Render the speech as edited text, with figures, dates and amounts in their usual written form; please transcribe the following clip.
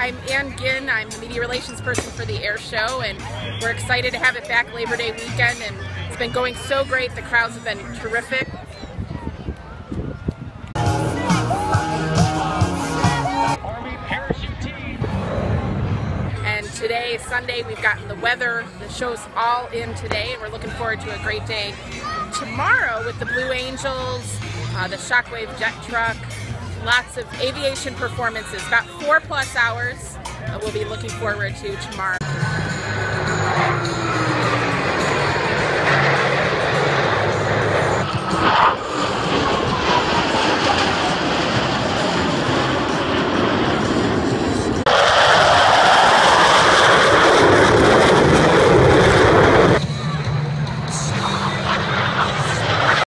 I'm Ann Ginn. I'm the media relations person for the Airshow, and we're excited to have it back Labor Day weekend, and it's been going so great. The crowds have been terrific. Army parachute team. And today, Sunday, we've gotten the weather. The show's all in today, and we're looking forward to a great day tomorrow with the Blue Angels, the Shockwave jet truck, lots of aviation performances, about 4+ hours we'll be looking forward to tomorrow.